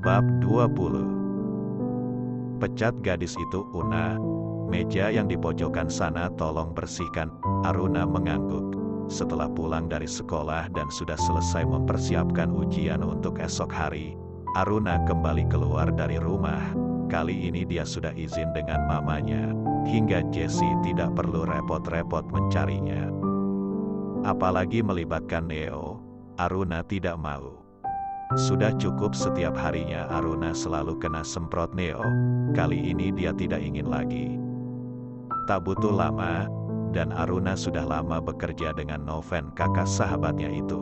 Bab 20. Pecat gadis itu, Una. Meja yang di pojokan sana tolong bersihkan. Aruna mengangguk. Setelah pulang dari sekolah dan sudah selesai mempersiapkan ujian untuk esok hari, Aruna kembali keluar dari rumah. Kali ini dia sudah izin dengan mamanya, hingga Jessie tidak perlu repot-repot mencarinya. Apalagi melibatkan Neo, Aruna tidak mau. Sudah cukup setiap harinya Aruna selalu kena semprot Neo. Kali ini dia tidak ingin lagi. Tak butuh lama, dan Aruna sudah lama bekerja dengan Noven, kakak sahabatnya itu.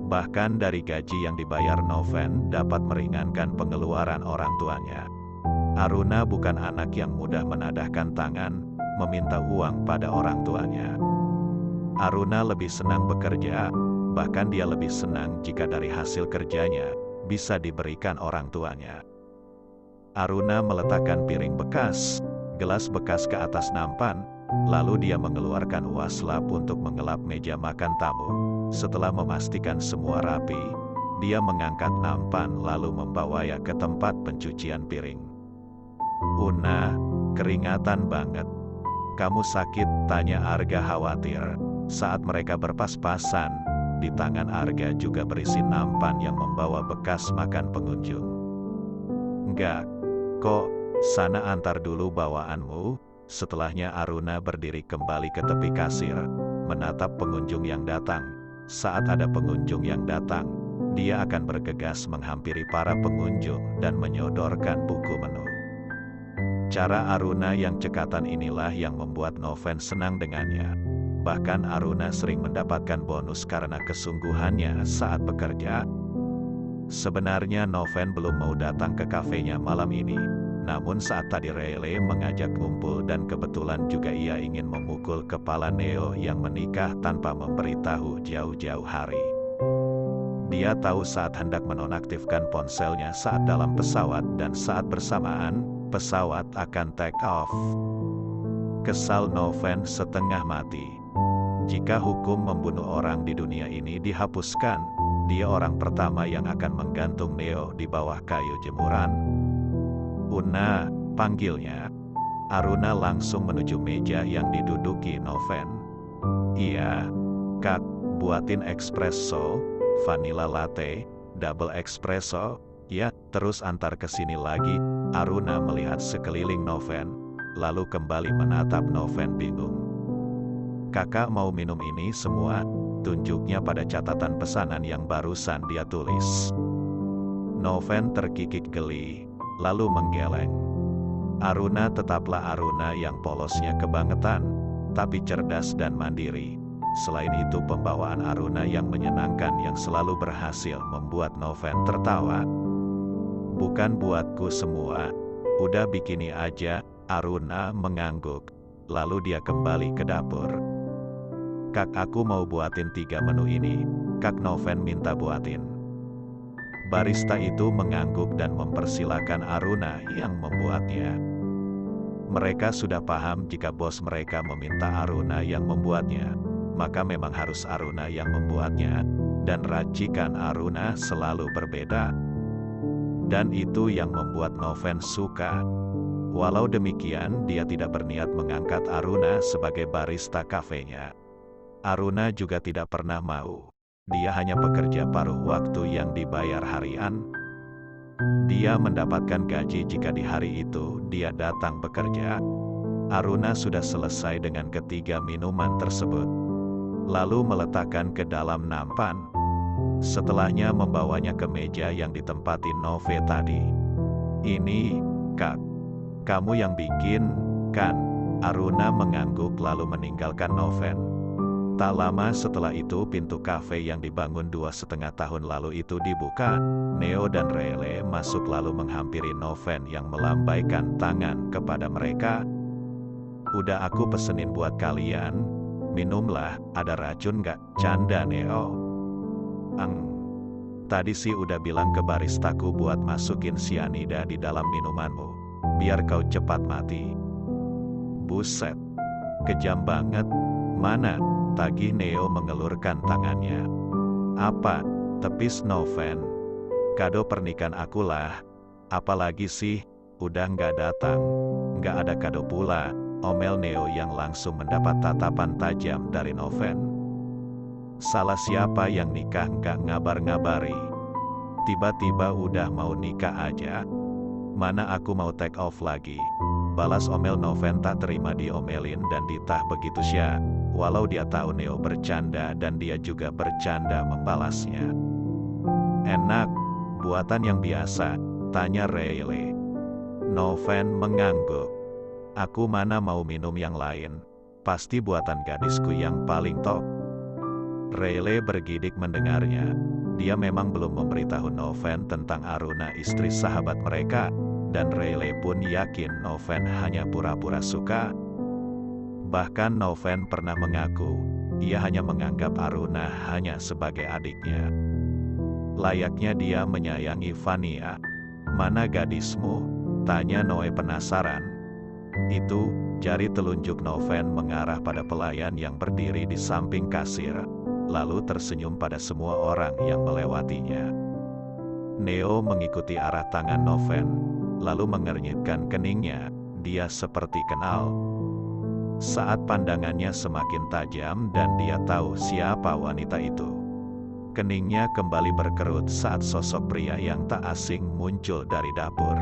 Bahkan dari gaji yang dibayar Noven dapat meringankan pengeluaran orang tuanya. Aruna bukan anak yang mudah menadahkan tangan, meminta uang pada orang tuanya. Aruna lebih senang bekerja, bahkan dia lebih senang jika dari hasil kerjanya bisa diberikan orang tuanya. Aruna meletakkan piring bekas, gelas bekas ke atas nampan, lalu dia mengeluarkan waslap untuk mengelap meja makan tamu. Setelah memastikan semua rapi, dia mengangkat nampan lalu membawanya ke tempat pencucian piring. Una, keringatan banget. Kamu sakit? Tanya Arga khawatir. Saat mereka berpas-pasan, di tangan Arga juga berisi nampan yang membawa bekas makan pengunjung. Enggak, kok, sana antar dulu bawaanmu. Setelahnya Aruna berdiri kembali ke tepi kasir, menatap pengunjung yang datang. Saat ada pengunjung yang datang, dia akan bergegas menghampiri para pengunjung dan menyodorkan buku menu. Cara Aruna yang cekatan inilah yang membuat Noven senang dengannya. Bahkan Aruna sering mendapatkan bonus karena kesungguhannya saat bekerja. Sebenarnya Noven belum mau datang ke kafenya malam ini. Namun saat tadi Rele mengajak kumpul dan kebetulan juga ia ingin memukul kepala Neo yang menikah tanpa memberitahu jauh-jauh hari. Dia tahu saat hendak menonaktifkan ponselnya saat dalam pesawat dan saat bersamaan, pesawat akan take off. Kesal Noven setengah mati. Jika hukum membunuh orang di dunia ini dihapuskan, dia orang pertama yang akan menggantung Neo di bawah kayu jemuran. Una, panggilnya. Aruna langsung menuju meja yang diduduki Noven. Iya, Kak, buatin espresso, vanilla latte, double espresso, ya, terus antar ke sini lagi. Aruna melihat sekeliling Noven, lalu kembali menatap Noven bingung. Kakak mau minum ini semua? Tunjuknya pada catatan pesanan yang barusan dia tulis. Noven terkikik geli, lalu menggeleng. Aruna tetaplah Aruna yang polosnya kebangetan, tapi cerdas dan mandiri. Selain itu pembawaan Aruna yang menyenangkan yang selalu berhasil membuat Noven tertawa. Bukan buatku semua, udah bikini aja. Aruna mengangguk, lalu dia kembali ke dapur. Kak, aku mau buatin 3 menu ini. Kak, Noven minta buatin. Barista itu mengangguk dan mempersilakan Aruna yang membuatnya. Mereka sudah paham jika bos mereka meminta Aruna yang membuatnya, maka memang harus Aruna yang membuatnya, dan racikan Aruna selalu berbeda. Dan itu yang membuat Noven suka. Walau demikian, dia tidak berniat mengangkat Aruna sebagai barista kafenya. Aruna juga tidak pernah mau. Dia hanya pekerja paruh waktu yang dibayar harian. Dia mendapatkan gaji jika di hari itu dia datang bekerja. Aruna sudah selesai dengan ketiga minuman tersebut, lalu meletakkan ke dalam nampan. Setelahnya membawanya ke meja yang ditempati Nove tadi. Ini, Kak, kamu yang bikin, kan? Aruna mengangguk lalu meninggalkan Noven. Tak lama setelah itu pintu kafe yang dibangun 2,5 tahun lalu itu dibuka. Neo dan Rele masuk lalu menghampiri Noven yang melambaikan tangan kepada mereka. Udah aku pesenin buat kalian. Minumlah, ada racun nggak? Canda Neo. Tadi sih udah bilang ke baristaku buat masukin sianida di dalam minumanmu, biar kau cepat mati. Buset, kejam banget. Mana? Tagih Neo mengelurkan tangannya. Apa? Tepis Noven. Kado pernikahan akulah. Apalagi sih, udah nggak datang. Nggak ada kado pula, omel Neo yang langsung mendapat tatapan tajam dari Noven. Salah siapa yang nikah nggak ngabar-ngabari? Tiba-tiba udah mau nikah aja. Mana aku mau take off lagi? Balas omel Noven tak terima diomelin dan ditah begitu sya. Walau dia tahu Neo bercanda dan dia juga bercanda membalasnya. Enak, buatan yang biasa, tanya Riley. Noven mengangguk. Aku mana mau minum yang lain, pasti buatan gadisku yang paling top. Riley bergidik mendengarnya. Dia memang belum memberitahu Noven tentang Aruna istri sahabat mereka, dan Riley pun yakin Noven hanya pura-pura suka. Bahkan Noven pernah mengaku, ia hanya menganggap Aruna hanya sebagai adiknya. Layaknya dia menyayangi Vania. Mana gadismu? Tanya Noe penasaran. Itu, jari telunjuk Noven mengarah pada pelayan yang berdiri di samping kasir, lalu tersenyum pada semua orang yang melewatinya. Neo mengikuti arah tangan Noven, lalu mengernyitkan keningnya, dia seperti kenal. Saat pandangannya semakin tajam dan dia tahu siapa wanita itu. Keningnya kembali berkerut saat sosok pria yang tak asing muncul dari dapur.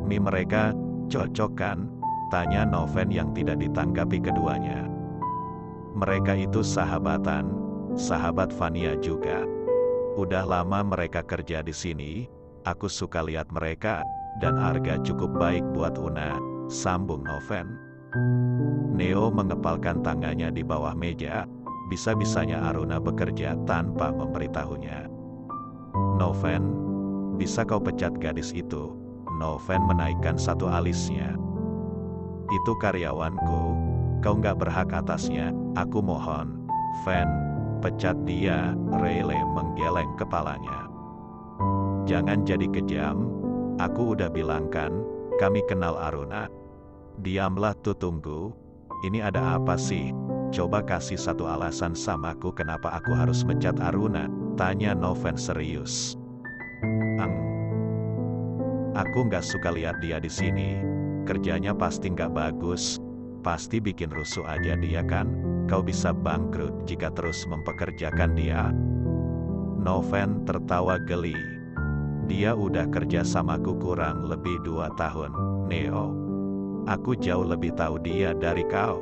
"Mi mereka cocok kan?" tanya Noven yang tidak ditanggapi keduanya. "Mereka itu sahabatan, sahabat Vania juga. Udah lama mereka kerja di sini, aku suka lihat mereka, dan harga cukup baik buat Una," sambung Noven. Neo mengepalkan tangannya di bawah meja. Bisa-bisanya Aruna bekerja tanpa memberitahunya. "Noven, bisa kau pecat gadis itu?" Noven menaikkan satu alisnya. "Itu karyawanku, kau nggak berhak atasnya, aku mohon." "Ven, pecat dia," Riley menggeleng kepalanya. "Jangan jadi kejam, aku udah bilang kan, kami kenal Aruna." "Diamlah tuh, tunggu. Ini ada apa sih? Coba kasih satu alasan samaku kenapa aku harus mecat Aruna," tanya Noven serius. Aku nggak suka lihat dia di sini. Kerjanya pasti nggak bagus. Pasti bikin rusuh aja dia kan. Kau bisa bangkrut jika terus mempekerjakan dia." Noven tertawa geli. "Dia udah kerja samaku kurang lebih 2 tahun, Neo. Aku jauh lebih tahu dia dari kau.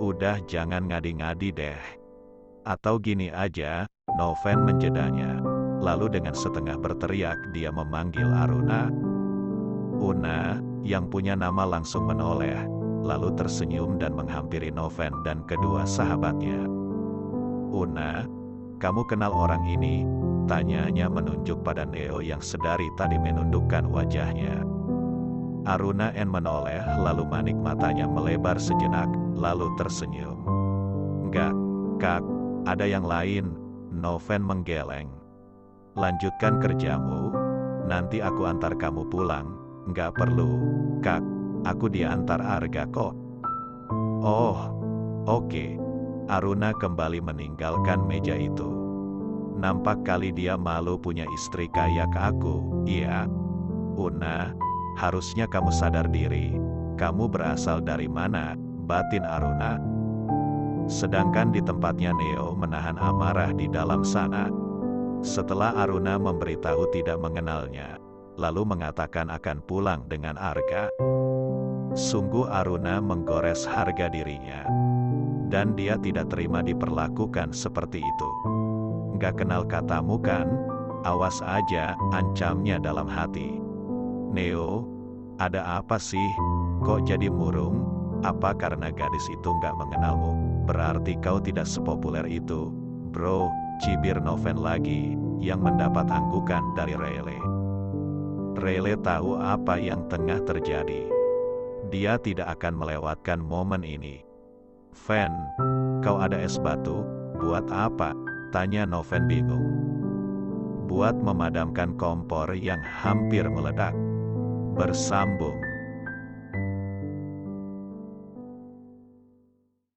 Udah jangan ngadi-ngadi deh. Atau gini aja," Noven menjedanya. Lalu dengan setengah berteriak dia memanggil Aruna. Una, yang punya nama langsung menoleh, lalu tersenyum dan menghampiri Noven dan kedua sahabatnya. "Una, kamu kenal orang ini?" tanyanya menunjuk pada Neo yang sedari tadi menundukkan wajahnya. Aruna menoleh lalu manik matanya melebar sejenak, lalu tersenyum. "Enggak, Kak, ada yang lain," Noven menggeleng. "Lanjutkan kerjamu, nanti aku antar kamu pulang." "Nggak perlu, Kak, aku diantar Arga kok." "Oh, oke." Aruna kembali meninggalkan meja itu. Nampak kali dia malu punya istri kayak aku. "Iya, Una, harusnya kamu sadar diri. Kamu berasal dari mana?" batin Aruna. Sedangkan di tempatnya Neo menahan amarah di dalam sana. Setelah Aruna memberitahu tidak mengenalnya, lalu mengatakan akan pulang dengan Arga. Sungguh Aruna menggores harga dirinya. Dan dia tidak terima diperlakukan seperti itu. "Nggak kenal katamu kan? Awas aja," ancamnya dalam hati. "Neo, ada apa sih? Kok jadi murung? Apa karena gadis itu nggak mengenalmu? Berarti kau tidak sepopuler itu, bro," cibir Noven lagi, yang mendapat anggukan dari Riley. Riley tahu apa yang tengah terjadi. Dia tidak akan melewatkan momen ini. "Ven, kau ada es batu? Buat apa?" tanya Noven bingung. "Buat memadamkan kompor yang hampir meledak." Bersambung.